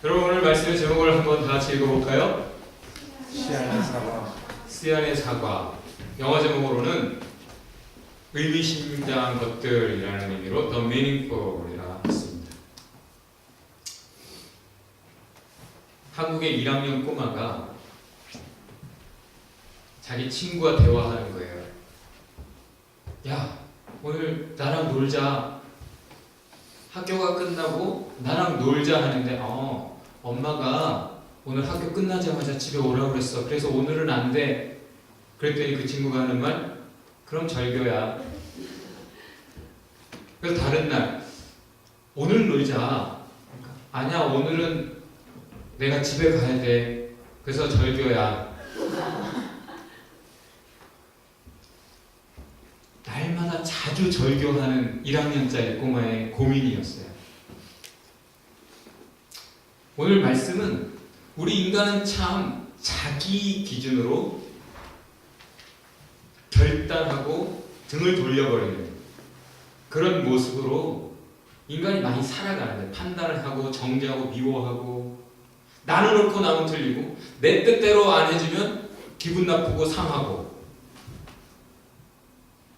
여러분 오늘 말씀의 제목을 한번 다 같이 읽어볼까요? 시안의 사과. 시안의 사과. 영어 제목으로는 의미심장한 것들이라는 의미로 The Meaningful이라 했습니다. 한국의 1학년 꼬마가 자기 친구와 대화하는 거예요. 야, 오늘 나랑 놀자. 학교가 끝나고 나랑 놀자 하는데 엄마가 오늘 학교 끝나자마자 집에 오라고 그랬어. 그래서 오늘은 안 돼. 그랬더니 그 친구가 하는 말, 그럼 절교야. 그래서 다른 날, 오늘 놀자. 아니야, 오늘은 내가 집에 가야 돼. 그래서 절교야. 날마다 자주 절교하는 1학년짜리 꼬마의 고민이었어요. 오늘 말씀은 우리 인간은 참 자기 기준으로 결단하고 등을 돌려버리는 그런 모습으로 인간이 많이 살아가는데, 판단을 하고 정죄하고 미워하고 나는 옳고 남은 틀리고 내 뜻대로 안 해주면 기분 나쁘고 상하고,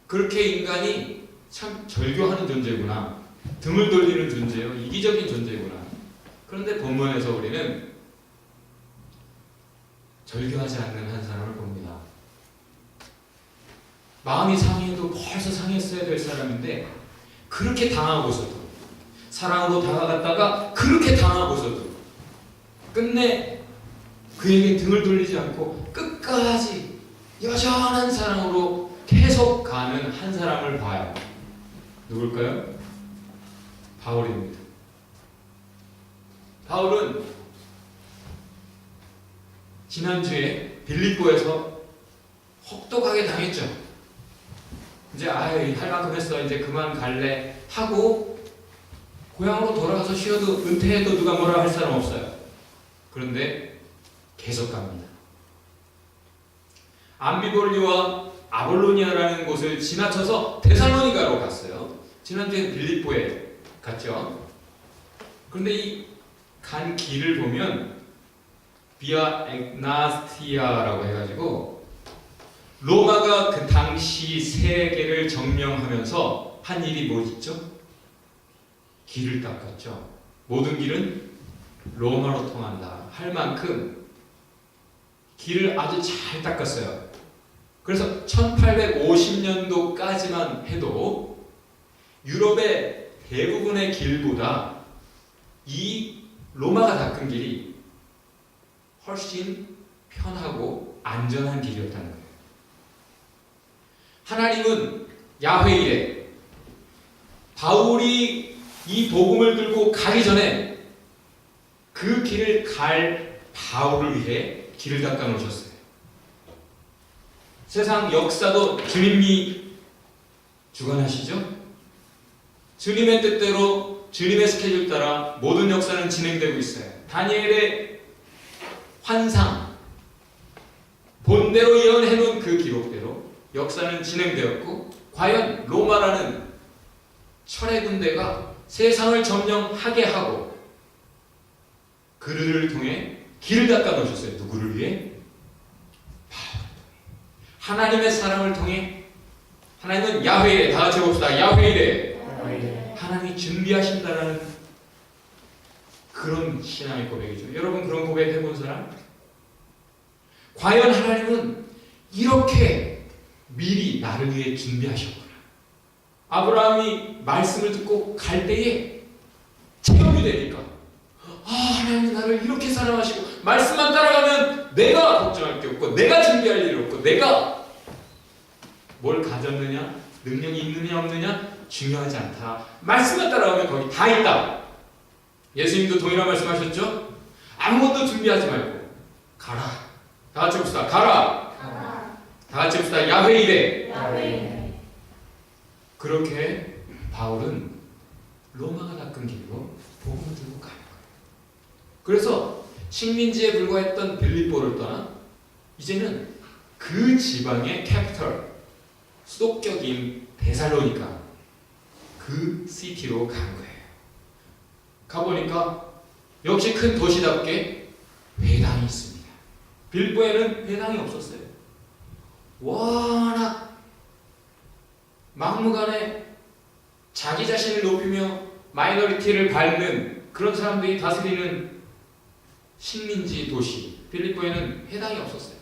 그렇게 인간이 참 절교하는 존재구나, 등을 돌리는 존재요, 이기적인 존재구나. 그런데 본문에서 우리는 절교하지 않는 한 사람을 봅니다. 마음이 상해도 벌써 상했어야 될 사람인데 그렇게 당하고서도, 사랑으로 다가갔다가 그렇게 당하고서도 끝내 그에게 등을 돌리지 않고 끝까지 여전한 사랑으로 계속 가는 한 사람을 봐요. 누굴까요? 바울입니다. 바울은 지난주에 빌립보에서 혹독하게 당했죠. 이제 할 만큼 했어, 이제 그만 갈래 하고 고향으로 돌아가서 쉬어도, 은퇴해도 누가 뭐라 할 사람 없어요. 그런데 계속 갑니다. 암비볼리와 아볼로니아라는 곳을 지나쳐서 데살로니가로 갔어요. 지난주에 빌립보에 갔죠. 그런데 이 간 길을 보면 비아 엑나스티아라고 해가지고 로마가 그 당시 세계를 점령하면서 한 일이 뭐 있죠? 길을 닦았죠. 모든 길은 로마로 통한다 할 만큼 길을 아주 잘 닦았어요. 그래서 1850년도까지만 해도 유럽의 대부분의 길보다 이 로마가 닦은 길이 훨씬 편하고 안전한 길이었다는 거예요. 하나님은 야훼 이래 바울이 이 복음을 들고 가기 전에 그 길을 갈 바울을 위해 길을 닦아 놓으셨어요. 세상 역사도 주님이 주관하시죠? 주님의 뜻대로, 주님의 스케줄 따라 모든 역사는 진행되고 있어요. 다니엘의 환상, 본대로 예언해놓은 그 기록대로 역사는 진행되었고, 과연 로마라는 철의 군대가 세상을 점령하게 하고 그들을 통해 길을 닦아 놓으셨어요. 누구를 위해? 하나님의 사랑을 통해. 하나님은 야훼이래. 다 같이 봅시다. 야훼이래. 하나님이 준비하신다라는 그런 신앙의 고백이죠. 여러분 그런 고백 해본 사람? 과연 하나님은 이렇게 미리 나를 위해 준비하셨구나. 아브라함이 말씀을 듣고 갈 때에 체험이 되니까, 하나님이 나를 이렇게 사랑하시고 말씀만 따라가면 내가 걱정할 게 없고 내가 준비할 일이 없고 내가 뭘 가졌느냐, 능력이 있느냐 없느냐 중요하지 않다. 말씀만 따라가면 거기 다 있다. 예수님도 동일한 말씀하셨죠? 아무것도 준비하지 말고 가라. 다 같이 봅시다. 가라. 다 같이 봅시다. 야훼 이래. 그렇게 바울은 로마가 닦은 길로 복음을 들고 가는 거예요. 그래서 식민지에 불과했던 빌립보를 떠나 이제는 그 지방의 캐피털, 수도격인 데살로니가, 그 시티로 간 거예요. 가보니까 역시 큰 도시답게 회당이 있습니다. 빌보에는 회당이 없었어요. 워낙 막무가내 자기 자신을 높이며 마이너리티를 밟는 그런 사람들이 다스리는 식민지 도시 빌립보에는 회당이 없었어요.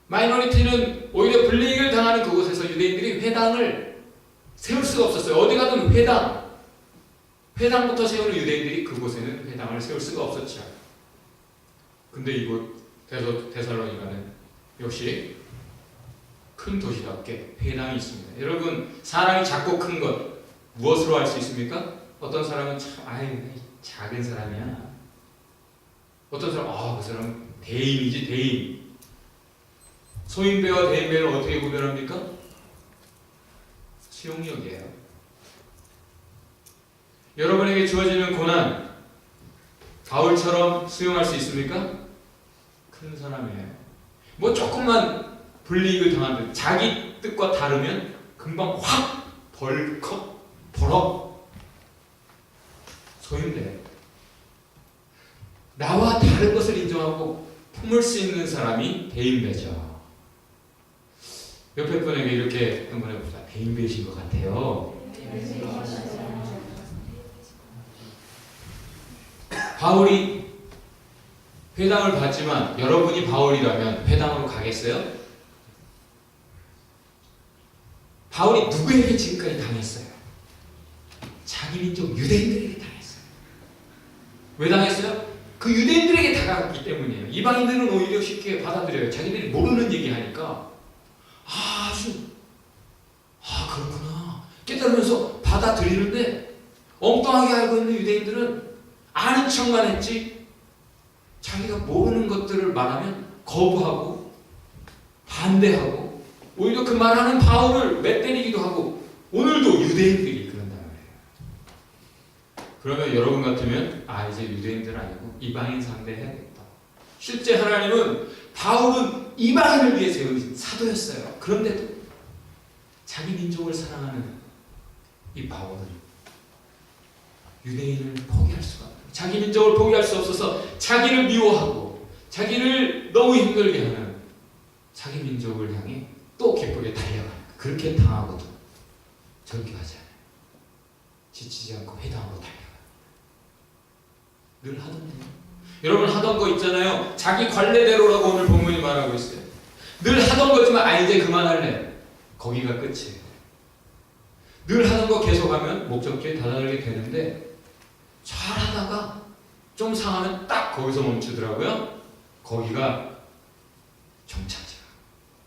마이너리티는 오히려 불이익을 당하는 그곳에서 유대인들이 회당을 세울 수가 없었어요. 어디 가든 회당부터 세우는 유대인들이 그곳에는 회당을 세울 수가 없었죠. 근데 이곳 데살로니가는 역시 큰 도시답게 회당이 있습니다. 여러분, 사람이 작고 큰 것 무엇으로 알 수 있습니까? 어떤 사람은 참 작은 사람이야. 어떤 사람 그 사람 대인이지 대인. 소인배와 대인배를 어떻게 구별합니까? 수용력이에요. 여러분에게 주어지는 고난 바울처럼 수용할 수 있습니까? 큰 사람이에요. 뭐 조금만 불이익을 당하는 자기 뜻과 다르면 금방 확 벌어 소인배. 나와 다른 것을 인정하고 품을 수 있는 사람이 대인배죠. 옆에 분에게 이렇게 한번 해봅시다. 대인배이신 것 같아요. 바울이 회당을 받지만 여러분이 바울이라면 회당으로 가겠어요? 바울이 누구에게 지금까지 당했어요? 자기 민족 유대인들에게 당했어요. 왜 당했어요? 그 유대인들에게 다가갔기 때문이에요. 이방인들은 오히려 쉽게 받아들여요. 자기들이 모르는 얘기하니까 그렇구나 깨달으면서 받아들이는데, 엉뚱하게 알고 있는 유대인들은 아는 척만 했지 자기가 모르는 것들을 말하면 거부하고 반대하고 오히려 그 말하는 바울을 맷때리기도 하고, 오늘도 유대인들이 그런단 말이에요. 그러면 여러분 같으면 이제 유대인들 아니고 이방인 상대해야겠다. 실제 하나님은 바울은 이방인을 위해 세운 사도였어요. 그런데도 자기 민족을 사랑하는 이 바울은 유대인을 포기할 수가 없어요. 자기 민족을 포기할 수 없어서 자기를 미워하고 자기를 너무 힘들게 하는 자기 민족을 향해 또 기쁘게 달려가는, 그렇게 당하고도 절규하지 않아요. 지치지 않고 회당으로 달려가요. 늘 하던 거. 여러분 하던 거 있잖아요. 자기 관례대로라고 오늘 본문이 말하고 있어요. 늘 하던 거지만 이제 그만할래. 거기가 끝이에요. 늘 하던 거 계속하면 목적지에 다다르게 되는데, 잘하다가 좀 상하면 딱 거기서 멈추더라고요. 거기가 정착지가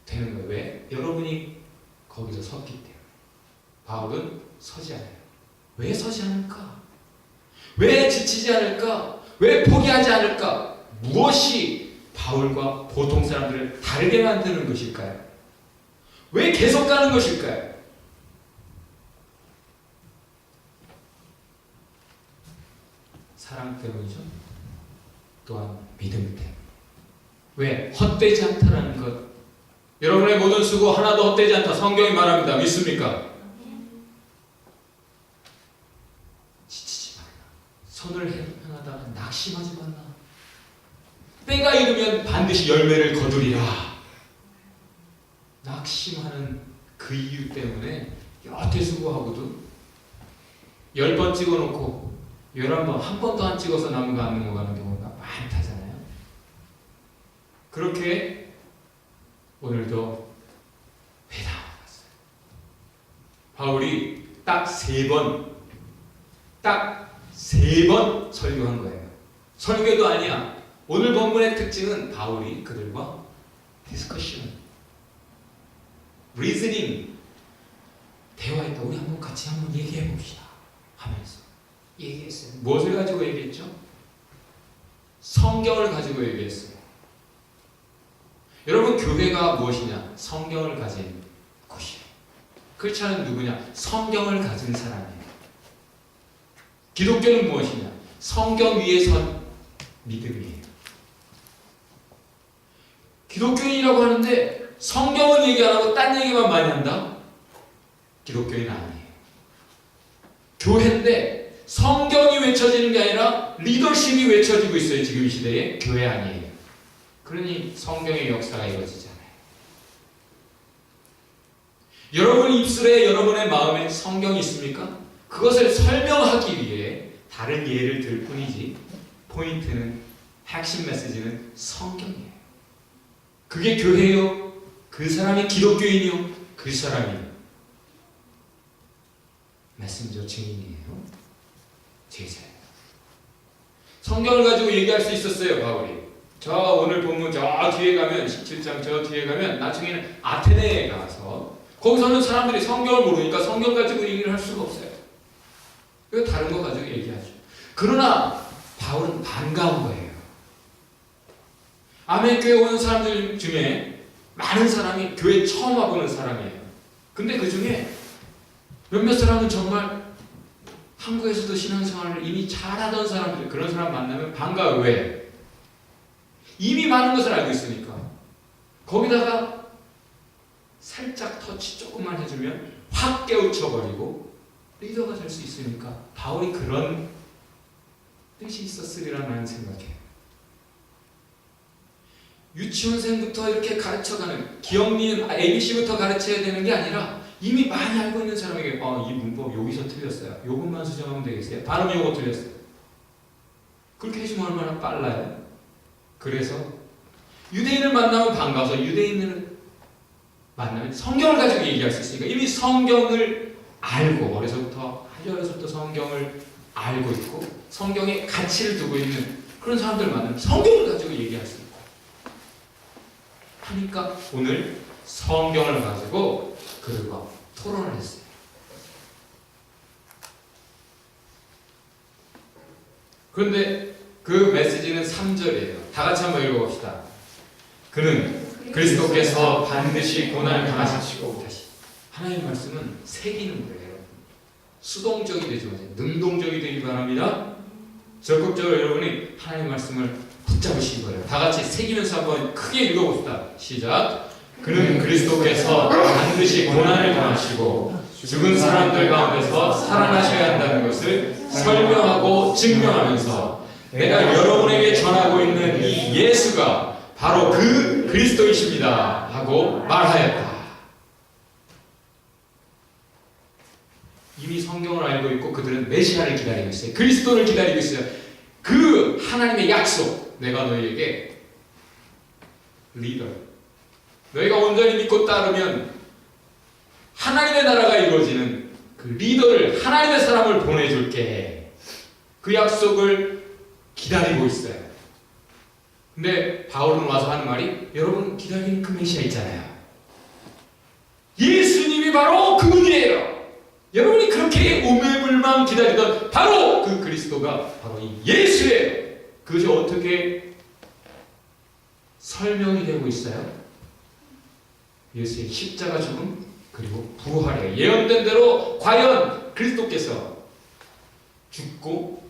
되는 거예요. 왜? 여러분이 거기서 섰기 때문에. 바울은 서지 않아요. 왜 서지 않을까? 왜 지치지 않을까? 왜 포기하지 않을까? 무엇이 바울과 보통 사람들을 다르게 만드는 것일까요? 왜 계속 가는 것일까요? 사랑 때문이죠. 또한 믿음 때문에. 왜? 헛되지 않다라는 것. 여러분의 모든 수고 하나도 헛되지 않다. 성경이 말합니다. 믿습니까? 지치지 말라. 선을 행하다가 낙심하지 말라. 때가 이르면 반드시 열매를 거두리라. 낙심하는 그 이유 때문에 여태 수고하고도 10번 찍어놓고 11번, 한 번도 안 찍어서 나무가 안 넘어가는 경우가 많다잖아요. 그렇게 오늘도 회당을 갔어요. 바울이 딱 세 번 설교한 거예요. 설교도 아니야. 오늘 본문의 특징은 바울이 그들과 디스커션, 리즈닝, 대화했다. 우리 한번 같이 한번 얘기해 봅시다 하면서 얘기했어요. 무엇을 가지고 얘기했죠? 성경을 가지고 얘기했어요. 여러분, 교회가 무엇이냐? 성경을 가진 곳이에요. 크리스천은 누구냐? 성경을 가진 사람이에요. 기독교는 무엇이냐? 성경 위에 선 믿음이에요. 기독교인이라고 하는데 성경은 얘기 안 하고 딴 얘기만 많이 한다? 기독교인은 아니에요. 교회인데 성경이 외쳐지는 게 아니라 아니라 리더십이 외쳐지고 있어요. 지금 이 시대에 교회 아니에요. 그러니 성경의 역사가 이루어지잖아요. 여러분 입술에 여러분의 마음에 성경이 있습니까? 그것을 설명하기 위해 다른 예를 들 뿐이지 포인트는 핵심 메시지는 성경이에요. 그게 교회요? 그 사람이 기독교인이요? 그 사람이 메신저 증인이에요? 제자예요. 성경을 가지고 얘기할 수 있었어요, 바울이. 저 오늘 본문 저 뒤에 가면 17장 저 뒤에 가면 나중에는 아테네에 가서 거기서는 사람들이 성경을 모르니까 성경 가지고 얘기를 할 수가 없어요. 이거 다른 거 가지고 얘기하죠. 그러나 바울은 반가운 거예요. 아멘 교회 오는 사람들 중에 많은 사람이 교회 처음 와보는 사람이에요. 근데 그 중에 몇몇 사람은 정말 한국에서도 신앙생활을 이미 잘하던 사람들, 그런 사람 만나면 반가워요. 왜? 이미 많은 것을 알고 있으니까. 거기다가 살짝 터치 조금만 해주면 확 깨우쳐버리고 리더가 될 수 있으니까 바울이 그런 뜻이 있었으리라 나는 생각해요. 유치원생부터 이렇게 가르쳐가는 기억니은 ABC부터 가르쳐야 되는 게 아니라 이미 많이 알고 있는 사람에게 이 문법 여기서 틀렸어요. 요것만 수정하면 되겠어요. 발음 요거 틀렸어요. 그렇게 해주면 얼마나 빨라요. 그래서 유대인을 만나면 반가워서 유대인을 만나면 성경을 가지고 얘기할 수 있으니까 이미 성경을 알고 아주 어려서부터 성경을 알고 있고 성경에 가치를 두고 있는 그런 사람들 만나면 성경을 가지고 얘기할 수 있고 하니까 오늘 성경을 가지고 그들과 토론을 했어요. 그런데 그 메시지는 3절이에요. 다 같이 한번 읽어봅시다. 그는 그리스도께서 반드시 고난을 당하시고 다시 하나님의 말씀은 새기는 거예요. 수동적이 되지 마세요. 능동적이 되기 바랍니다. 적극적으로 여러분이 하나님의 말씀을 붙잡으시기 바랍니다. 다 같이 새기면서 한번 크게 읽어봅시다. 시작. 그는 그리스도께서 반드시 고난을 당하시고 죽은 사람들 가운데서 살아나셔야 한다는 것을 설명하고 증명하면서 내가 여러분에게 전하고 있는 이 예수가 바로 그 그리스도이십니다 하고 말하였다. 이미 성경을 알고 있고 그들은 메시아를 기다리고 있어요. 그리스도를 기다리고 있어요. 그 하나님의 약속, 내가 너희에게 리더, 너희가 온전히 믿고 따르면 하나님의 나라가 이루어지는 그 리더를, 하나님의 사람을 보내줄게. 그 약속을 기다리고 있어요. 근데 바울은 와서 하는 말이 여러분 기다리는 그 메시아 있잖아요. 예수님이 바로 그분이에요. 여러분이 그렇게 오매불망 기다리던 바로 그 그리스도가 바로 이 예수예요. 그것이 어떻게 설명이 되고 있어요? 예수의 십자가 죽음 그리고 부활이에요. 예언된 대로 과연 그리스도께서 죽고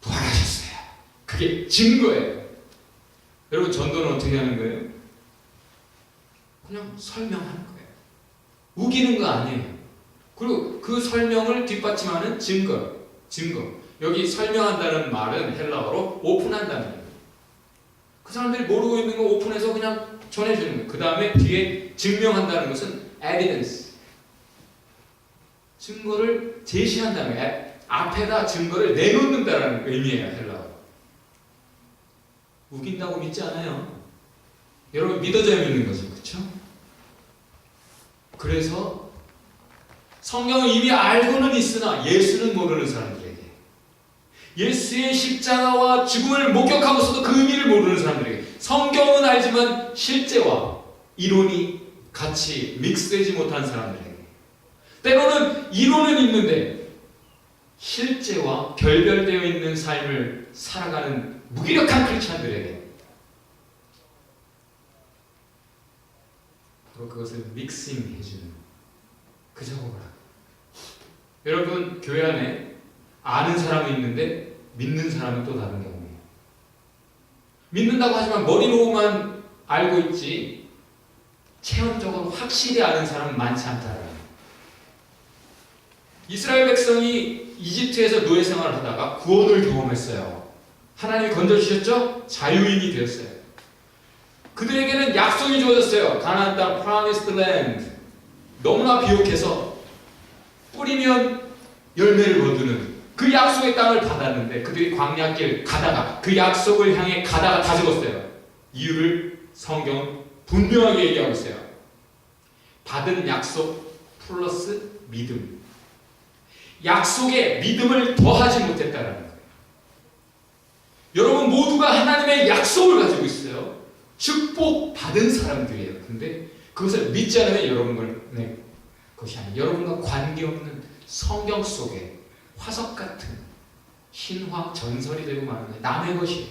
부활하셨어요. 그게 증거예요. 여러분 전도는 어떻게 하는 거예요? 그냥 설명하는 거예요. 우기는 거 아니에요. 그리고 그 설명을 뒷받침하는 증거. 여기 설명한다는 말은 헬라어로 오픈한다는 거예요. 그 사람들이 모르고 있는 거 오픈해서 그냥 전해주는 거예요. 그 다음에 뒤에 증명한다는 것은 evidence. 증거를 제시한다는 거예요. 앞에다 증거를 내놓는다는 의미예요. 헬라어. 우긴다고 믿지 않아요. 여러분 믿어져야 믿는 거죠. 그렇죠? 그래서 성경을 이미 알고는 있으나 예수는 모르는 사람들에게, 예수의 십자가와 죽음을 목격하고서도 그 의미를 모르는 사람들에게, 성경은 알지만 실제와 이론이 같이 믹스되지 못한 사람들에게, 때로는 이론은 있는데 실제와 결별되어 있는 삶을 살아가는 무기력한 크리스찬들에게 바로 그것을 믹싱 해주는 그 작업을 하고, 여러분 교회 안에 아는 사람이 있는데 믿는 사람은 또 다른 경우예요. 믿는다고 하지만 머리로만 알고 있지 체험적으로 확실히 아는 사람은 많지 않다는 거예요. 이스라엘 백성이 이집트에서 노예 생활을 하다가 구원을 경험했어요. 하나님이 건져주셨죠? 자유인이 되었어요. 그들에게는 약속이 주어졌어요. 가나안 땅 Promised Land. 너무나 비옥해서 뿌리면 열매를 거두는 그 약속의 땅을 받았는데 그들이 광야길 가다가 그 약속을 향해 가다가 다 죽었어요. 이유를 성경은 분명하게 얘기하고 있어요. 받은 약속 플러스 믿음. 약속에 믿음을 더하지 못했다는 거예요. 여러분 모두가 하나님의 약속을 가지고 있어요. 축복 받은 사람들이에요. 근데 그것을 믿지 않으면 여러분의 것이 아니에요. 여러분과 관계없는 성경 속에 화석 같은 신화 전설이 되고 마는 거예요. 남의 것이에요.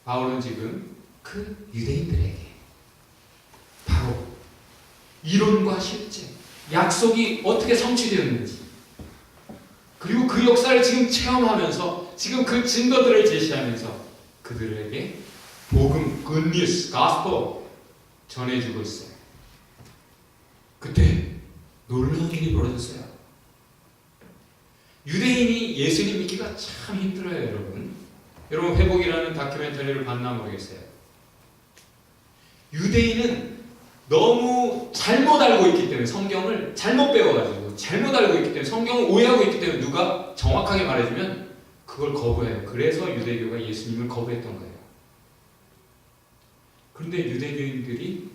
바울은 지금 그 유대인들에게 바로 이론과 실제, 약속이 어떻게 성취되었는지, 그리고 그 역사를 지금 체험하면서 지금 그 증거들을 제시하면서 그들에게 복음, good news, gospel 전해주고 있어요. 그때 놀라운 일이 벌어졌어요. 유대인이 예수님 믿기가 참 힘들어요, 여러분. 여러분 회복이라는 다큐멘터리를 봤나 모르겠어요. 유대인은 너무 잘못 알고 있기 때문에 성경을 잘못 배워가지고 잘못 알고 있기 때문에 성경을 오해하고 있기 때문에 누가 정확하게 말해주면 그걸 거부해요. 그래서 유대교가 예수님을 거부했던 거예요. 그런데 유대교인들이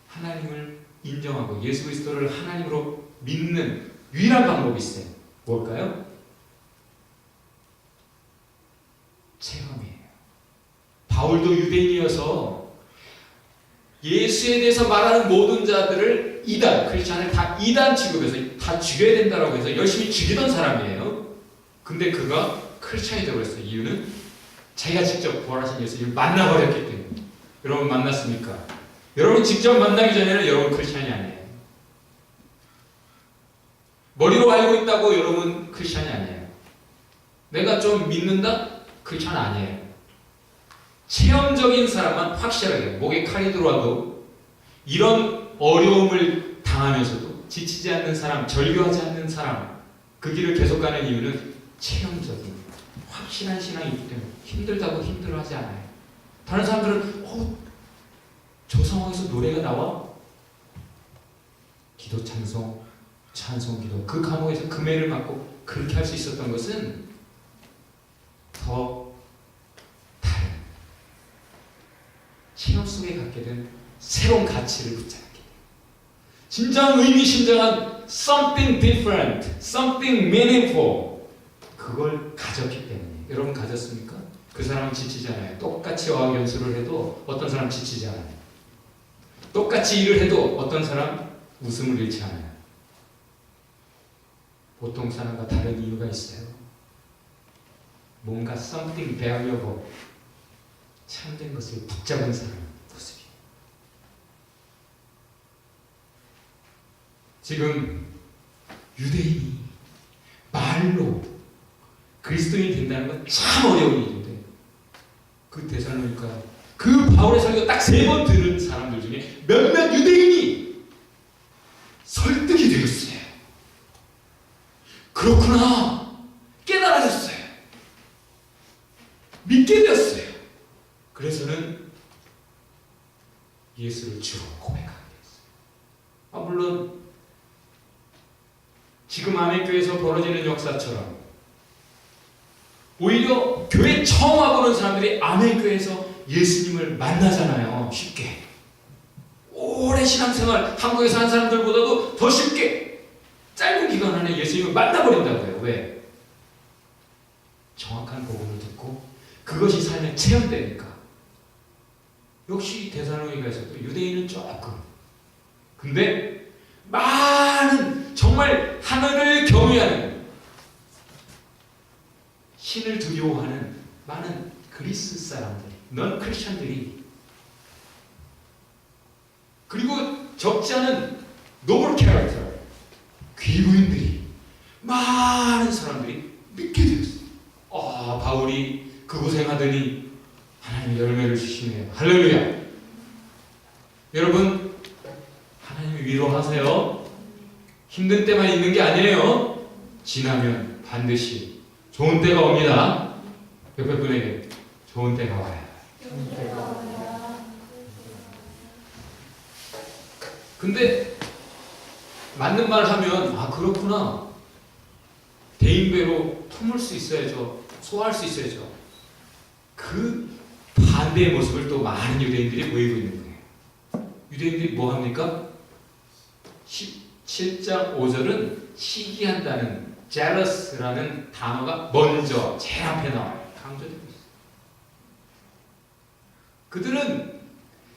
하나님을 인정하고 예수 그리스도를 하나님으로 믿는 유일한 방법이 있어요. 뭘까요? 체험이에요. 바울도 유대인이어서 예수에 대해서 말하는 모든 자들을 이단, 크리스찬을 다 이단 취급해서 다 죽여야 된다고 해서 열심히 죽이던 사람이에요. 근데 그가 크리스찬이 되어버렸어요. 이유는 자기가 직접 부활하신 예수님을 만나버렸기 때문에. 여러분 만났습니까? 여러분 직접 만나기 전에는 여러분 크리스찬이 아니에요. 머리로 알고 있다고 여러분 크리스찬이 아니에요. 내가 좀 믿는다? 크리스찬 아니에요. 체험적인 사람만 확실하게 목에 칼이 들어와도 이런 어려움을 당하면서도 지치지 않는 사람, 절교하지 않는 사람, 그 길을 계속 가는 이유는 체험적인 확실한 신앙이 있기 때문에 힘들다고 힘들어하지 않아요. 다른 사람들은 저 상황에서 노래가 나와? 기도 찬송, 찬송 기도 그 과목에서 금해를 받고 그렇게 할 수 있었던 것은 더 다른 체험 속에 갖게 된 새로운 가치를 붙잡게 돼요. 진정 의미심장한 something different, something meaningful 그걸 가졌기 때문에. 여러분 가졌습니까? 그 사람은 지치지 않아요. 똑같이 어학연수를 해도 어떤 사람 지치지 않아요. 똑같이 일을 해도 어떤 사람 웃음을 잃지 않아요. 보통 사람과 다른 이유가 있어요. 뭔가 something valuable, 참된 것을 붙잡은 사람 모습이에요. 지금 유대인이 말로 그리스도인이 된다는 건 참 어려운 일인데 그 데살로니가 그 바울의 설교 딱 3번 들은 사람들 중에 몇몇 유대인이 설득이 되었어요. 그렇구나 깨달아졌어요. 믿게 되었어요. 그래서는 예수를 주로 고백하게 됐어요. 물론 지금 아멘교회에서 벌어지는 역사처럼 오히려 교회 처음 와보는 사람들이 아멘교회에서 예수님을 만나잖아요. 쉽게. 오래 신앙생활 한국에서 한 사람들보다도 더 쉽게 짧은 기간 안에 예수님을 만나버린다고요. 왜? 정확한 복음을 듣고 그것이 삶에 체험되니까. 역시 데살로니가에서도 유대인은 조금. 근데 많은 정말 하늘을 경외하는 신을 두려워하는 많은 그리스 사람들이, 넌 크리스천들이, 그리고 적지 않은 노블 캐릭터, 귀부인들이, 많은 사람들이 믿게 되었어요. 바울이 그 고생하더니 하나님이 열매를 주시네요. 할렐루야. 여러분 하나님이 위로하세요. 힘든 때만 있는 게 아니에요. 지나면 반드시 좋은 때가 옵니다. 옆에 분에게 좋은 때가 와요. 근데 맞는 말 하면 아 그렇구나. 대인배로 품을 수 있어야죠. 소화할 수 있어야죠. 그 반대의 모습을 또 많은 유대인들이 보이고 있는 거예요. 유대인들이 뭐 합니까? 17장 5절은 시기한다는 jealous라는 단어가 먼저 제일 앞에 나와요. 강조되고 있어요. 그들은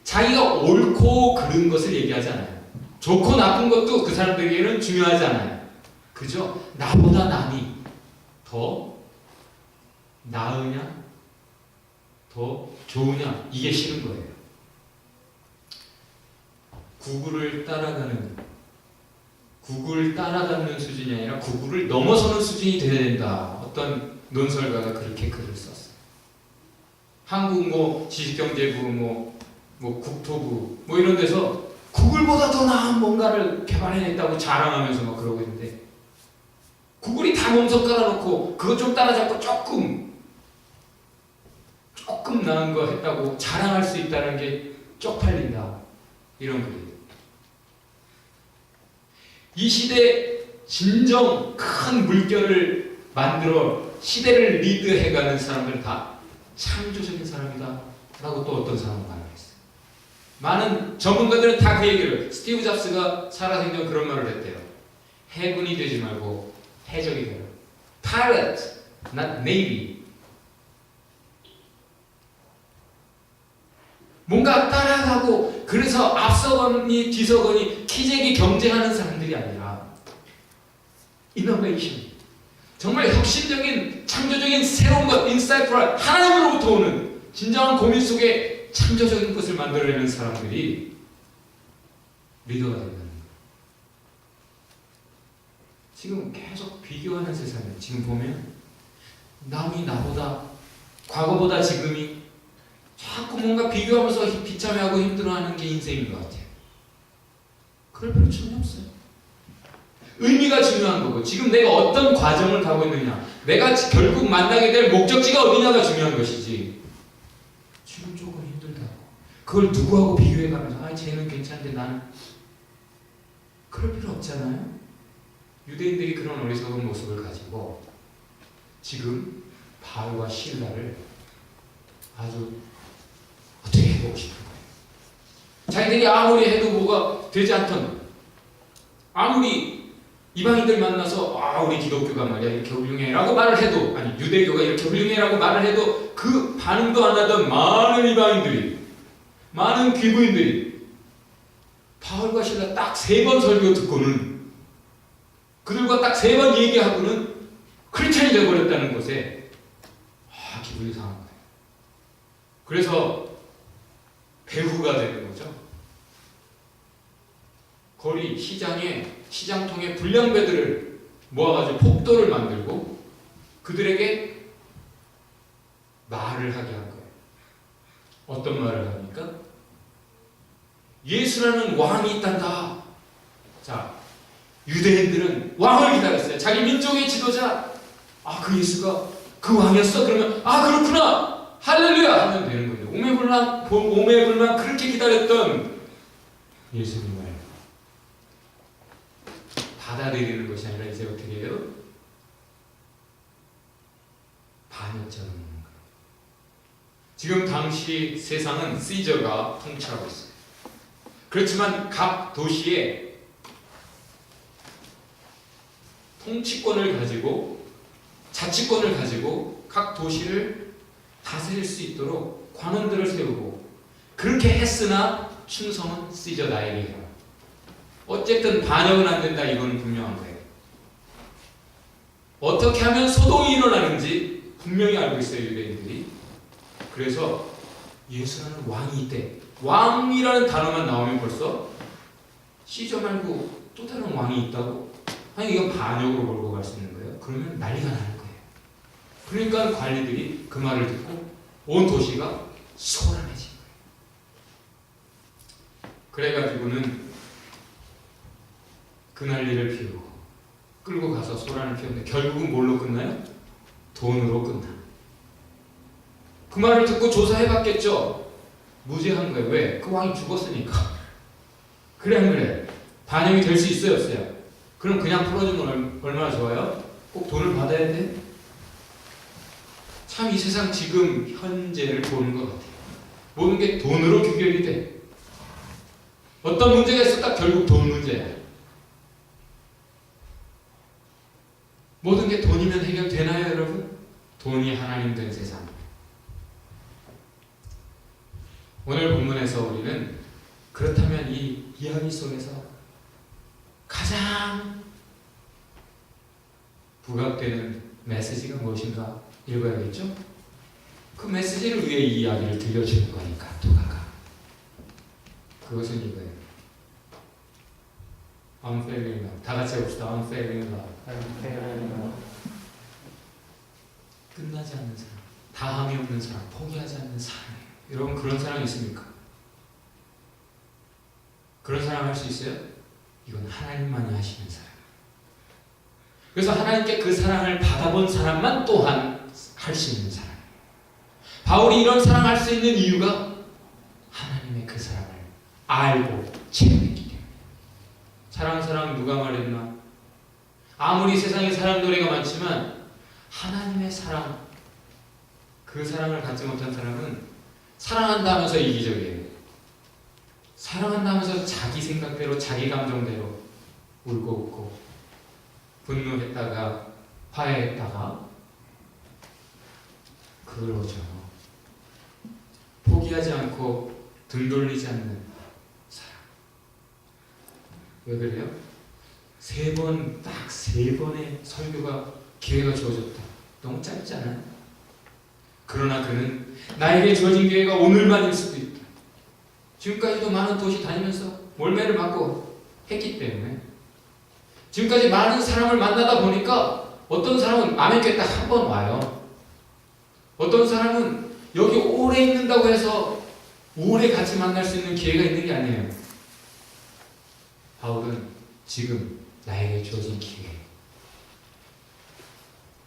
자기가 옳고 그른 것을 얘기하지 않아요. 좋고 나쁜 것도 그 사람들에게는 중요하지 않아요. 그죠? 나보다 남이 더 나으냐? 더 좋으냐? 이게 싫은 거예요. 구구를 따라가는 수준이 아니라 구구를 넘어서는 수준이 돼야 된다. 어떤 논설가가 그렇게 글을 썼어요. 한국 지식경제부 국토부 이런 데서 구글보다 더 나은 뭔가를 개발해냈다고 자랑하면서 막 그러고 있는데 구글이 다 몸서 깔아놓고 그거 좀 따라잡고 조금 나은 거 했다고 자랑할 수 있다는 게 쪽팔린다. 이런 글이에요. 이 시대 진정 큰 물결을 만들어 시대를 리드해가는 사람들은 다 창조적인 사람이다 라고 또 어떤 사람은 말했어요. 많은 전문가들은 다 그 얘기를 스티브 잡스가 살아생전 그런 말을 했대요. 해군이 되지 말고 해적이 되라. Pilot, not Navy. 뭔가 따라가고 그래서 앞서거니 뒤서거니 기재기 경쟁하는 사람들이 아니라 이노베이션, 정말 혁신적인 창조적인 새로운 것, 인사이트를 하나님으로부터 오는 진정한 고민 속에 창조적인 것을 만들어내는 사람들이 리더가 된다는 거예요. 지금 계속 비교하는 세상이에요. 지금 보면 남이 나보다 과거보다 지금이 자꾸 뭔가 비교하면서 비참해하고 힘들어하는 게 인생인 것 같아요. 그럴 필요 전혀 없어요. 의미가 중요한 거고 지금 내가 어떤 과정을 가고 있느냐, 내가 결국 만나게 될 목적지가 어디냐가 중요한 것이지 지금 조금 힘들다고 그걸 누구하고 비교해가면서 아 쟤는 괜찮은데 나는 그럴 필요 없잖아요. 유대인들이 그런 어리석은 모습을 가지고 지금 바울과 실라를 아주 어떻게 해보고 싶은 거예요. 자기들이 아무리 해도 뭐가 되지 않던, 아무리 이방인들 만나서 아 우리 기독교가 말이야 이렇게 훌륭해 라고 말을 해도, 아니 유대교가 이렇게 훌륭해 라고 말을 해도 그 반응도 안 하던 많은 이방인들이, 많은 귀부인들이 바울과 실라 딱 3번 설교 듣고는, 그들과 딱 3번 얘기하고는 크리스천이 되어버렸다는 것에 기분이 상한 거예요. 그래서 배후가 되는 거죠. 거리 시장통에 불량배들을 모아가지고 폭도를 만들고 그들에게 말을 하게 한 거예요. 어떤 말을 합니까? 예수라는 왕이 있단다. 자, 유대인들은 왕을 기다렸어요. 자기 민족의 지도자. 아, 그 예수가 그 왕이었어? 그러면 아 그렇구나 할렐루야 하면 되는 거예요. 오매불만 그렇게 기다렸던 예수님을 받아들이는 것이 아니라 이제 어떻게 해요? 반역자로 먹는 거예요. 지금 당시 세상은 시저가 통치하고 있어요. 그렇지만 각 도시에 통치권을 가지고, 자치권을 가지고 각 도시를 다스릴 수 있도록 관원들을 세우고, 그렇게 했으나 충성은 시저 나에게 해요. 어쨌든 반역은 안 된다, 이건 분명한 거예요. 어떻게 하면 소동이 일어나는지 분명히 알고 있어요, 유대인들이. 그래서 예수라는 왕이 있대. 왕이라는 단어만 나오면 벌써 시저 말고 또 다른 왕이 있다고? 아니 이건 반역으로 몰고 갈 수 있는 거예요. 그러면 난리가 나는 거예요. 그러니까 관리들이 그 말을 듣고 온 도시가 소란해진 거예요. 그래가지고는 그 난리를 피우고 끌고 가서 소란을 피웠는데 결국은 뭘로 끝나요? 돈으로 끝나. 그 말을 듣고 조사해봤겠죠. 무죄한 거예요. 왜? 그 왕이 죽었으니까. 그래 안 그래? 반영이 될 수 있어요 없어요? 그럼 그냥 풀어주면 얼마나 좋아요? 꼭 돈을 받아야 돼? 참 이 세상 지금 현재를 보는 것 같아요. 모든 게 돈으로 규결이 돼. 어떤 문제가 있어 딱 결국 돈 문제야. 모든 게 돈이면 해결되나요 여러분? 돈이 하나님 된 세상. 오늘 본문에서 우리는 그렇다면 이 이야기 속에서 가장 부각되는 메시지가 무엇인가 읽어야겠죠? 그 메시지를 위해 이 이야기를 들려주는 거니까 누가가. 그것은 이거예요. Unfailing love. 다 같이 해봅시다. Unfailing love. 끝나지 않는 사랑, 다함이 없는 사랑, 포기하지 않는 사랑이에요. 여러분 그런 사랑 있습니까? 그런 사랑 할 수 있어요? 이건 하나님만이 하시는 사랑. 그래서 하나님께 그 사랑을 받아본 사람만 또한 할 수 있는 사랑. 바울이 이런 사랑할 수 있는 이유가 하나님의 그 사랑을 알고 체험했기 때문에. 사랑 누가 말했나? 아무리 세상에 사랑 노래가 많지만 하나님의 사랑, 그 사랑을 갖지 못한 사람은 사랑한다 하면서 이기적이에요. 사랑한다 하면서 자기 생각대로 자기 감정대로 울고 웃고 분노했다가 화해했다가 그러죠. 포기하지 않고 등 돌리지 않는 사랑. 왜 그래요? 딱 세 번의 설교가 기회가 주어졌다. 너무 짧지 않아요? 그러나 그는 나에게 주어진 기회가 오늘만일 수도 있다. 지금까지도 많은 도시 다니면서 몰매를 맞고 했기 때문에 지금까지 많은 사람을 만나다 보니까 어떤 사람은 남의 딱 한 번 와요. 어떤 사람은 여기 오래 있는다고 해서 오래 같이 만날 수 있는 기회가 있는 게 아니에요. 바울은 지금 나에게 주어진 기회,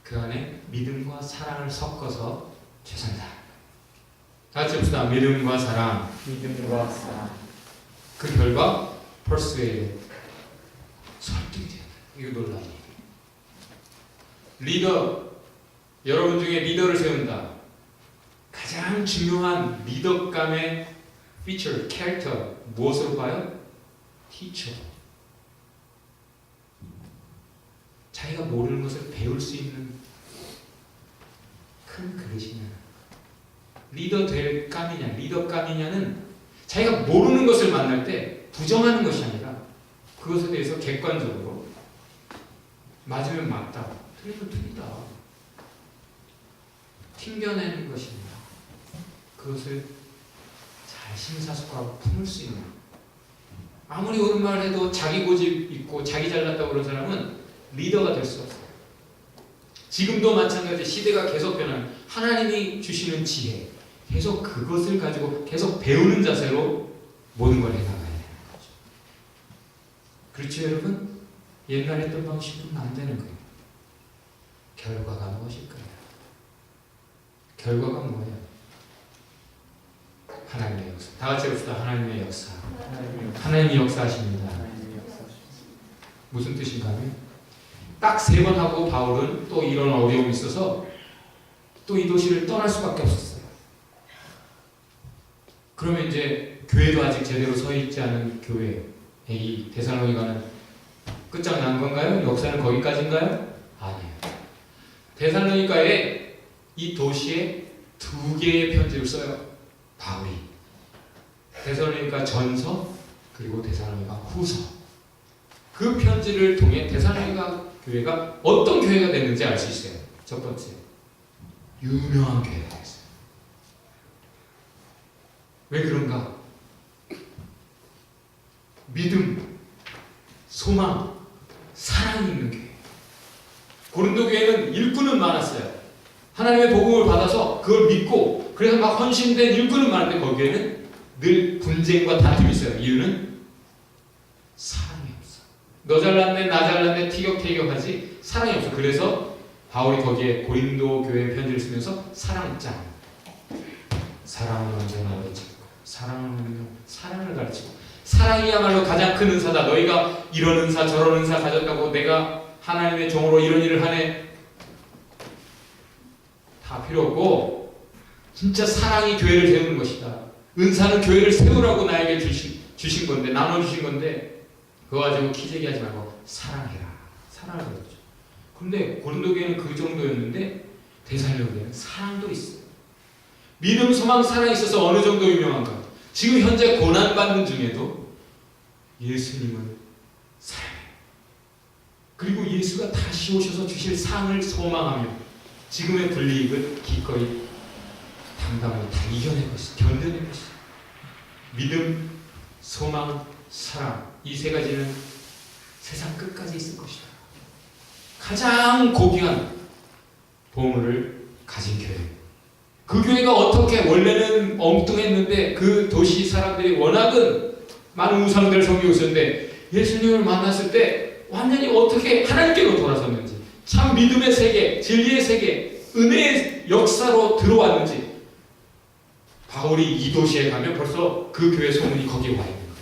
그 안에 믿음과 사랑을 섞어서 최선다. 같이 봅시다. 믿음과 사랑. 믿음과 사랑. 그 결과 persuade, 설득이 된다. 이거 놀라운 얘기. 리더, 여러분 중에 리더를 세운다. 가장 중요한 리더감의 피처, 캐릭터 무엇으로 봐요? 티처. 자기가 모르는 것을 배울 수 있는 큰 그릇이냐. 리더 될 감이냐, 리더감이냐는 자기가 모르는 것을 만날 때 부정하는 것이 아니라 그것에 대해서 객관적으로 맞으면 맞다, 틀리면 틀리다, 튕겨내는 것입니다. 그것을 잘 심사숙고하고 품을 수 있는, 아무리 옳은 말 해도 자기 고집 있고 자기 잘났다고 그런 사람은 리더가 될 수 없어요. 지금도 마찬가지. 시대가 계속 변하는, 하나님이 주시는 지혜, 계속 그것을 가지고 계속 배우는 자세로 모든 걸 해나가야 되는 거죠. 그렇죠 여러분? 옛날에 했던 방식으로는 안 되는 거예요. 결과가 무엇일까요? 결과가 뭐예요? 하나님의 역사. 다 같이 해봅시다. 하나님의 역사. 하나님이 역사하십니다. 무슨 뜻인가 하면 딱 3번 하고 바울은 또 이런 어려움이 있어서 또 이 도시를 떠날 수밖에 없었어요. 그러면 이제 교회도 아직 제대로 서 있지 않은 교회, 이 데살로니가는 끝장난 건가요? 역사는 거기까지인가요? 아니에요. 데살로니가에 이 도시에 2개의 편지를 써요. 바울이. 데살로니가 전서 그리고 데살로니가 후서. 그 편지를 통해 데살로니가 교회가 어떤 교회가 됐는지 알 수 있어요. 첫 번째, 유명한 교회가 됐어요. 왜 그런가? 믿음, 소망, 사랑이 있는 교회. 고린도 교회는 일꾼은 많았어요. 하나님의 복음을 받아서 그걸 믿고 그래서 막 헌신된 일꾼은 많은데 거기에는 늘 분쟁과 다툼이 있어요. 이유는 사랑이 없어. 너 잘났네 나 잘났네 티격태격하지 사랑이 없어. 그래서 바울이 거기에 고린도 교회 편지를 쓰면서 사랑장, 사랑을 언제나 가르치고 사랑을 가르치고, 사랑이야말로 가장 큰 은사다. 너희가 이런 은사 저런 은사 가졌다고 내가 하나님의 종으로 이런 일을 하네, 다 필요 없고 진짜 사랑이 교회를 세우는 것이다. 은사는 교회를 세우라고 나에게 주신 건데, 나눠주신 건데, 그거 가지고 키재기하지 말고 사랑해라. 사랑을 가르쳐. 근데 고린도 교회는 그 정도였는데 데살로니가는 사랑도 있어요. 믿음, 소망, 사랑이 있어서 어느 정도 유명한가? 지금 현재 고난받는 중에도 예수님을 사랑해요. 그리고 예수가 다시 오셔서 주실 상을 소망하며 지금의 불이익을 기꺼이 당당하게 다 이겨낼 것이다. 견뎌낼 것이다. 믿음, 소망, 사랑, 이 세 가지는 세상 끝까지 있을 것이다. 가장 고귀한 보물을 가진 교회. 그 교회가 어떻게, 원래는 엉뚱했는데 그 도시 사람들이 워낙은 많은 우상들을 섬기고 있었는데 예수님을 만났을 때 완전히 어떻게 하나님께로 돌아섰는지, 참 믿음의 세계, 진리의 세계, 은혜의 역사로 들어왔는지, 바울이 이 도시에 가면 벌써 그 교회 소문이 거기에 와 있는 거예요.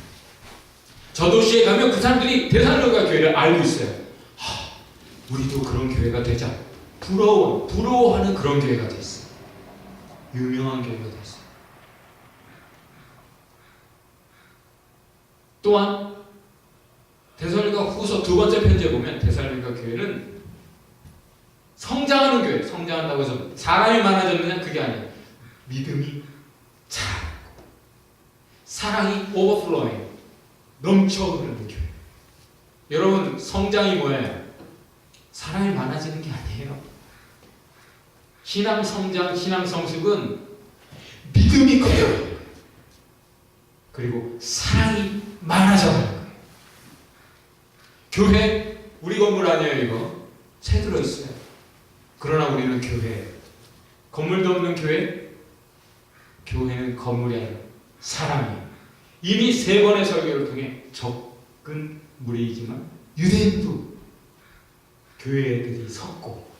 저 도시에 가면 그 사람들이 데살로니가 교회를 알고 있어요. 우리도 그런 교회가 되자. 부러워하는 그런 교회가 됐어요. 유명한 교회가 됐어요. 또한 데살로니가 후서 두 번째 편지에 보면 데살로니가 교회는 성장하는 교회, 성장한다고 해서 사람이 많아졌느냐 그게 아니에요. 믿음이 자라고 사랑이 오버플로잉, 넘쳐 흐르는 교회. 여러분, 성장이 뭐예요? 사랑이 많아지는 게 아니에요. 신앙 성장, 신앙 성숙은 믿음이 커요. 그리고 사랑이 많아져가는 거예요. 교회, 우리 건물 아니에요 이거. 새 들어있어요. 그러나 우리는 교회, 건물도 없는 교회. 교회는 건물이 아니라 사랑이에요. 이미 3번의 설교를 통해 적은 무리이지만 유대인도 교회들이 섰고,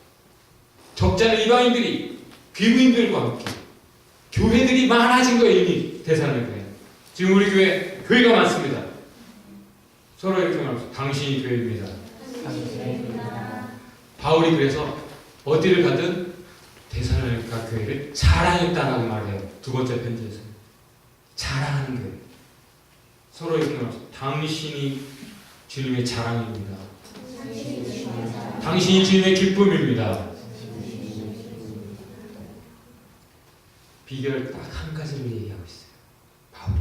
적잖은 이방인들이 귀부인들과 함께 교회들이 많아진 거예요. 이미 데살로니가에. 지금 우리 교회가 많습니다. 서로 이렇게 말합니다. 당신이 교회입니다. 바울이 그래서 어디를 가든 데살로니가 교회를 자랑했다라고 말해요. 두 번째 편지에서. 자랑하는 교회. 서로 이렇게 말합니다. 당신이 주님의 자랑입니다. 당신이 주님의 기쁨입니다. 비결 딱 한 가지를 얘기하고 있어요. 바울이.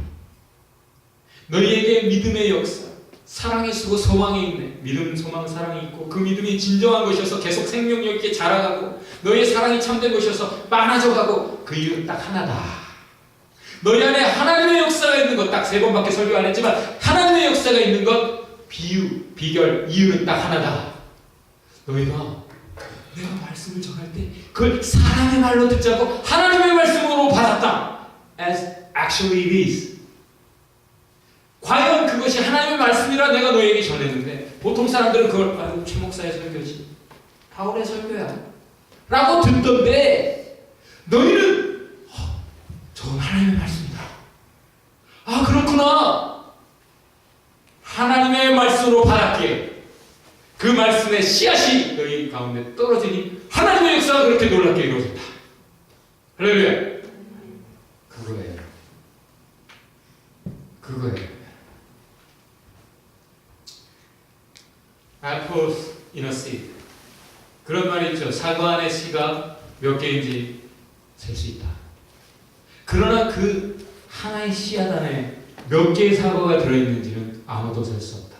너희에게 믿음의 역사, 사랑이 쓰고 소망이 있네. 믿음, 소망, 사랑이 있고 그 믿음이 진정한 것이어서 계속 생명력 있게 자라가고, 너희의 사랑이 참된 것이어서 많아져가고, 그 이유는 딱 하나다. 너희 안에 하나님의 역사가 있는 것. 딱 3번밖에 설교 안 했지만 하나님의 역사가 있는 것, 비결, 이유는 딱 하나다. 너희가 내가 말씀을 전할 때 그걸 사람의 말로 듣지 않고 하나님의 말씀으로 받았다. As actually it is. 과연 그것이 하나님의 말씀이라 내가 너희에게 전했는데, 보통 사람들은 그걸 최 목사의 설교지, 바울의 설교야 라고 듣던데, 너희는 저건 하나님의 말씀이다. 아, 그렇구나. 하나님의 말씀으로 받았기에 그 말씀의 씨앗이 너희 가운데 떨어지니 하나님의 역사가 그렇게 놀랍게 이루어졌다. 할렐루야. 그거예요. Apples in a seed. 그런 말이 있죠. 사과 안에 씨가 몇 개인지 셀 수 있다. 그러나 그 하나의 씨앗 안에 몇 개의 사과가 들어있는지는 아무도 셀 수 없다.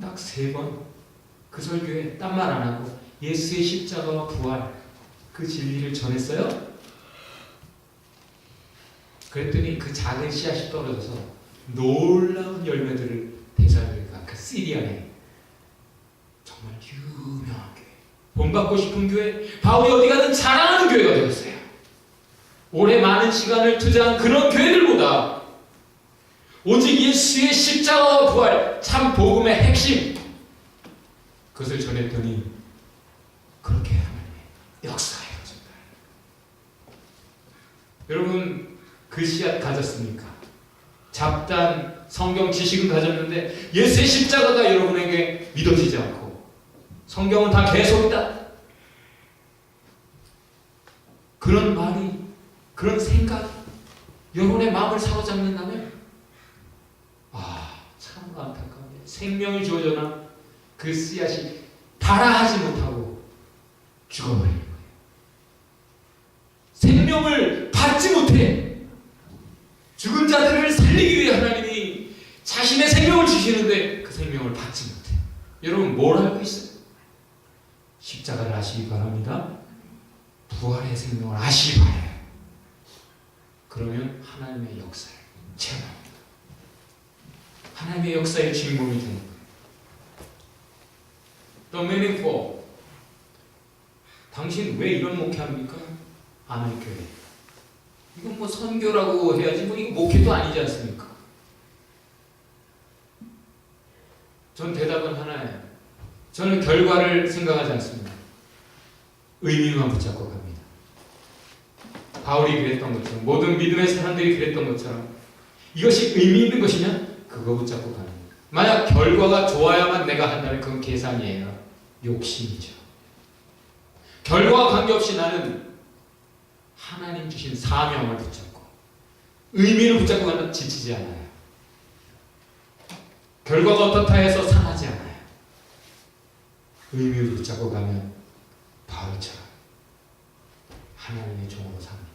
딱 3번 그 설교에 딴 말 안 하고 예수의 십자가와 부활, 그 진리를 전했어요. 그랬더니 그 작은 씨앗이 떨어져서 놀라운 열매들을 데살로니가 그 시리아에 정말 유명한 교회, 본받고 싶은 교회, 바울이 어디 가든 자랑하는 교회가 되었어요. 오래 많은 시간을 투자한 그런 교회들보다 오직 예수의 십자가와 부활, 참 복음의 핵심, 그것을 전했더니 그렇게 하나님의 역사가 이루어진다. 여러분, 그 씨앗 가졌습니까? 잡다한 성경 지식은 가졌는데 예수의 십자가가 여러분에게 믿어지지 않고 성경은 다 개속이다, 그런 말이, 그런 생각이 여러분의 마음을 사로잡는다면 참 안타까워요. 생명이 주어져나 그 씨앗이 발아하지 못하고 죽어버리는 거예요. 생명을 받지 못해. 죽은 자들을 살리기 위해 하나님이 자신의 생명을 주시는데 그 생명을 받지 못해. 여러분, 뭘 알고 있어요? 십자가를 아시기 바랍니다. 부활의 생명을 아시기 바라요. 그러면 하나님의 역사를 체험합니다. 하나님의 역사의 주인공이 되는 거예요. The meaning for. 당신 왜 이런 목회합니까? 아멘교회. 이건 뭐 선교라고 해야지, 뭐 이거 목회도 아니지 않습니까? 전 대답은 하나예요. 저는 결과를 생각하지 않습니다. 의미만 붙잡고 갑니다. 바울이 그랬던 것처럼, 모든 믿음의 사람들이 그랬던 것처럼, 이것이 의미 있는 것이냐? 그거 붙잡고 가는 거예요. 만약 결과가 좋아야만 내가 한다면 그건 계산이에요. 욕심이죠. 결과와 관계없이 나는 하나님 주신 사명을 붙잡고 의미를 붙잡고 가면 지치지 않아요. 결과가 어떻다 해서 상하지 않아요. 의미를 붙잡고 가면 바울처럼 하나님의 종으로 삽니다.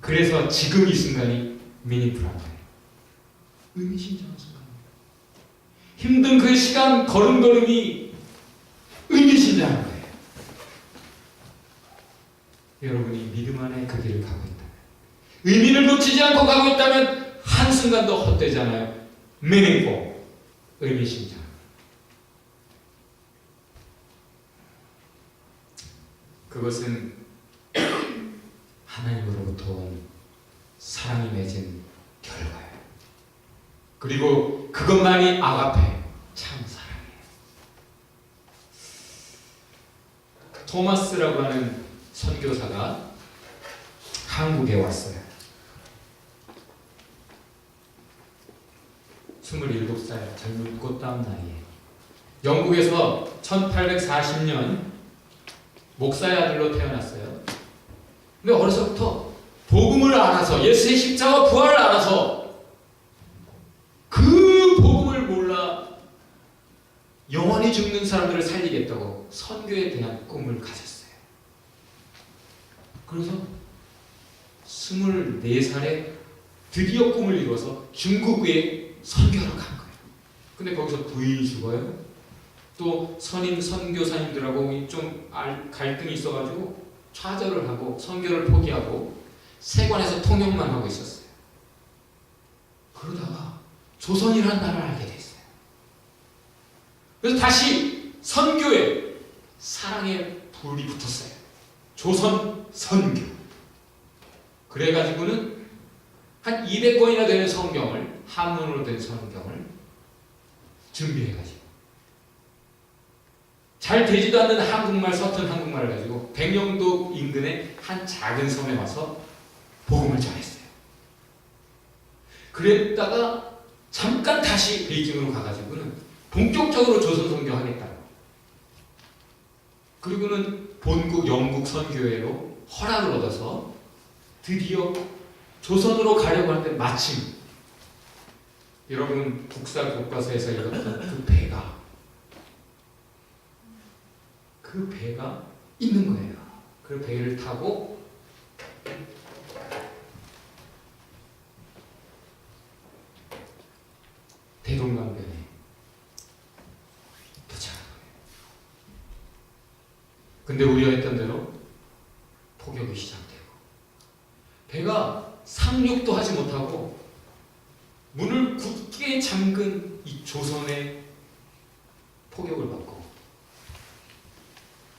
그래서 지금 이 순간이 미니풀한 거예요. 의미심장한 순간입니다. 힘든 그 시간 걸음걸음이 의미심장한 거예요. 여러분이 믿음 안에 그 길을 가고 있다면, 의미를 놓치지 않고 가고 있다면 한순간도 헛되지 않아요. meaningful, 의미심장. 그것은 하나님으로부터 온 사랑이 맺은 결과예요. 그리고 그것만이 아가페, 참 사랑이에요. 토마스라고 하는 선교사가 한국에 왔어요. 27살 젊은 꽃다운 나이에 영국에서 1840년 목사의 아들로 태어났어요. 근데 어려서부터 복음을 알아서, 예수의 십자가 부활을 알아서 그 복음을 몰라 영원히 죽는 사람들을 살리겠다고 선교에 대한 꿈을 가졌어요. 그래서 24살에 드디어 꿈을 이루어서 중국에 선교하러 간 거예요. 근데 거기서 부인이 죽어요. 또 선임 선교사님들하고 좀 갈등이 있어가지고 좌절을 하고 선교를 포기하고 세관에서 통역만 하고 있었어요. 그러다가 조선이라는 나라를 알게 됐어요. 그래서 다시 선교에 사랑의 불이 붙었어요. 조선 선교. 그래가지고는 한 200권이나 되는 성경을, 한문으로 된 성경을 준비해가지고 잘 되지도 않는 한국말, 서툰 한국말을 가지고 백령도 인근의 한 작은 섬에 와서 복음을 전했어요. 그랬다가 잠깐 다시 베이징으로 가가지고는 본격적으로 조선 선교하겠다고. 그리고는 본국 영국 선교회로 허락을 얻어서 드디어 조선으로 가려고 하는데 마침 여러분 국사 교과서에서 읽었던 그 배가 있는 거예요. 그 배를 타고 대동강변에 도착한 거예요. 근데 우려했던 대로 폭격이 시작되고 배가 상륙도 하지 못하고 문을 굳게 잠근 이 조선의 폭격을 받고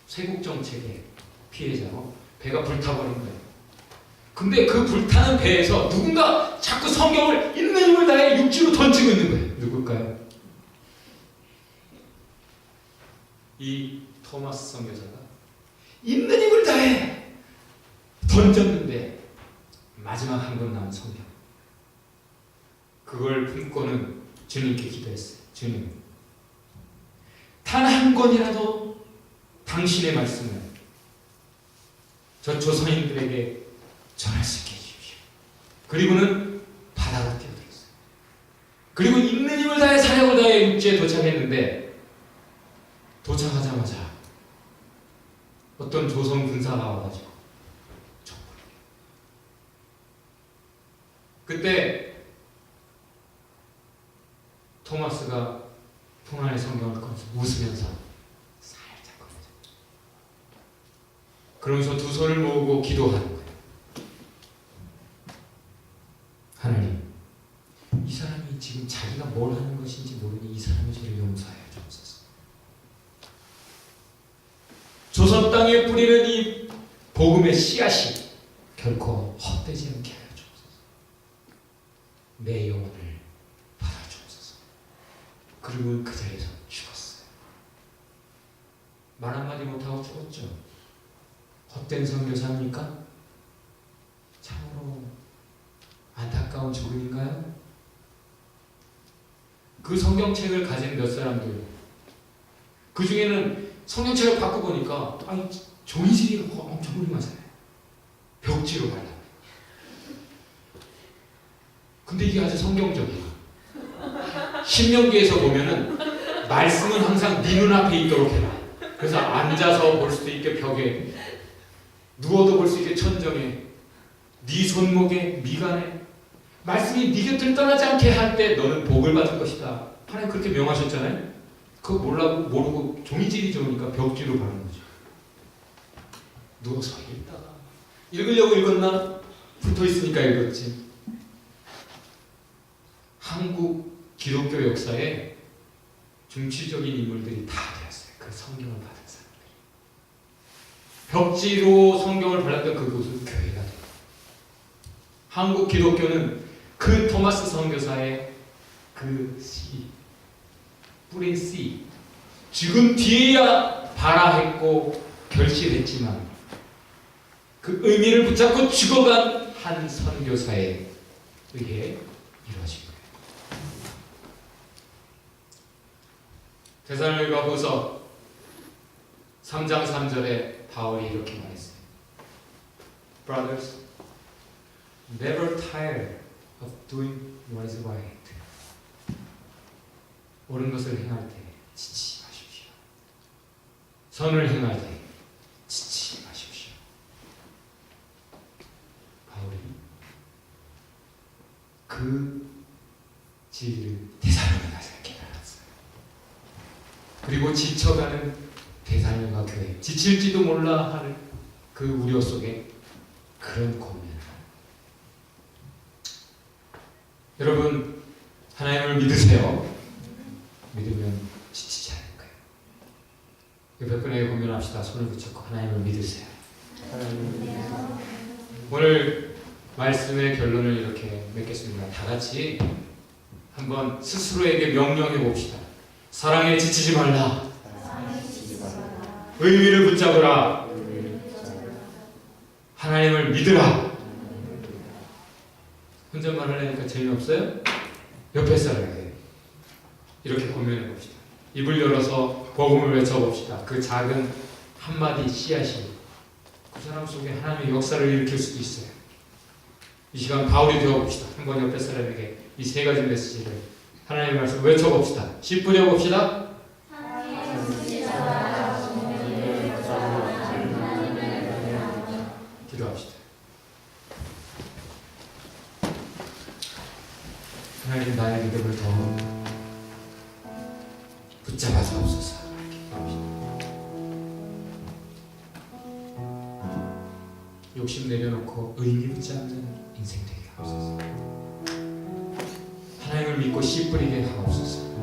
세국 정책의 피해자로 배가 불타버린 거예요. 그 근데 그 불타는 배에서 누군가 자꾸 성경을 있는 힘을 다해 육지로 던지고 있는 거예요. 누굴까요? 이 토마스 선교사가 있는 힘을 다해 던졌는데 마지막 한 권 남은 성경, 그걸 품고는 주님께 기도했어요. 주님, 단 한 권이라도 당신의 말씀을 저 조선인들에게 전할 수 있게 해주십시오. 그리고는 바다로 뛰어들었어요. 그리고 있는 힘을 다해 사력을 다해 육지에 도착했는데, 도착하자마자 어떤 조선 군사가 와가지고 촛불을. 그때 토마스가 통 안에 성경을 꺼내서 웃으면서 살짝 꺼내죠. 그러면서 두 손을 모으고 기도하는 거예요. 하나님, 이 사람이 지금 자기가 뭘 하는 것인지 모르니 이 사람이 저를 용서하여 주옵소서. 조선 땅에 뿌리는 이 복음의 씨앗이 결코 헛되지 않게 하여 주옵소서. 내 영혼을 받아주옵소서. 그리고 그 자리에서 죽었어요. 말 한마디 못하고 죽었죠. 헛된 선교사입니까? 참으로 안타까운 죽음인가요? 그 성경책을 가진 몇 사람들, 그 중에는 성경책을 받고 보니까 아니 종이지리가 엄청 훌륭하잖아요. 벽지로 발라. 근데 이게 아주 성경적이야. 신명기에서 보면은 말씀은 항상 네 눈앞에 있도록 해라. 그래서 앉아서 볼 수도 있게 벽에, 누워도 볼 수 있게 천정에, 네 손목에, 미간에, 말씀이 네 곁을 떠나지 않게 할 때 너는 복을 받을 것이다. 하나님 그렇게 명하셨잖아요. 그거 모르고 종이질이 좋으니까 벽지로 바르는 거죠. 누워서 읽다가 읽으려고 읽었나? 붙어있으니까 읽었지. 한국 기독교 역사에 중추적인 인물들이 다 되었어요. 그 성경을 받은 사람들. 벽지로 성경을 발랐던 그곳은 교회가 돼요. 한국 기독교는 그 토마스 선교사의 그 씨, 뿌린 씨, 지금 뒤에야 발아했고 결실했지만 그 의미를 붙잡고 죽어간 한 선교사에 의해 이루어진 거예요. 데살로니가후서 3장 3절에 바울이 이렇게 말했어요. Brothers, never tire of doing what is right. 옳은 것을 행할 때 지치지 마십시오. 선을 행할 때 지치지 마십시오. 바울이 그 진리를 데살로니가에서 깨달았어요. 그리고 지쳐가는 데살로니가 교회, 지칠지도 몰라 하는 그 우려 속에 그런 고민을. 여러분, 하나님을 믿으세요. 믿으면 지치지 않을 거예요. 옆에 분에게 고민합시다. 손을 붙잡고 하나님을 믿으세요. 오늘 말씀의 결론을 이렇게 맺겠습니다. 다 같이 한번 스스로에게 명령해 봅시다. 사랑에 지치지 말라. 의미를 붙잡으라. 하나님을 믿으라. 혼잣말 하려니까 재미없어요? 옆에 사람에게 이렇게 고민해 봅시다. 입을 열어서 복음을 외쳐봅시다. 그 작은 한마디 씨앗이 그 사람 속에 하나님의 역사를 일으킬 수도 있어요. 이 시간 바울이 되어봅시다. 한번 옆에 사람에게 이 세 가지 메시지를, 하나님의 말씀 외쳐봅시다. 씨 뿌려봅시다. 기도합시다. 하나님, 나의 믿음을 더 붙잡아 주옵소서. 욕심 내려놓고 의미 붙잡는 인생 되게 하옵소서. 하나님을 믿고 씨 뿌리게 하옵소서.